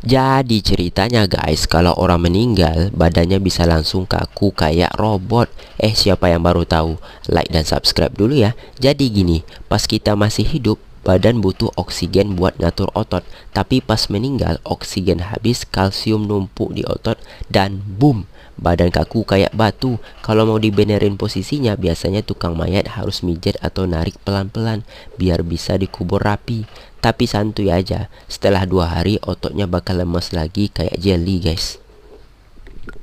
Jadi ceritanya guys, kalau orang meninggal badannya bisa langsung kaku kayak robot. Siapa yang baru tahu? Like dan subscribe dulu ya. Jadi gini, pas kita masih hidup badan butuh oksigen buat ngatur otot. Tapi pas meninggal oksigen habis, kalsium numpuk di otot dan boom, badan kaku kayak batu. Kalau mau dibenerin posisinya, biasanya tukang mayat harus mijet atau narik pelan-pelan biar bisa dikubur rapi. Tapi santuy aja, setelah 2 hari ototnya bakal lemes lagi kayak jelly guys.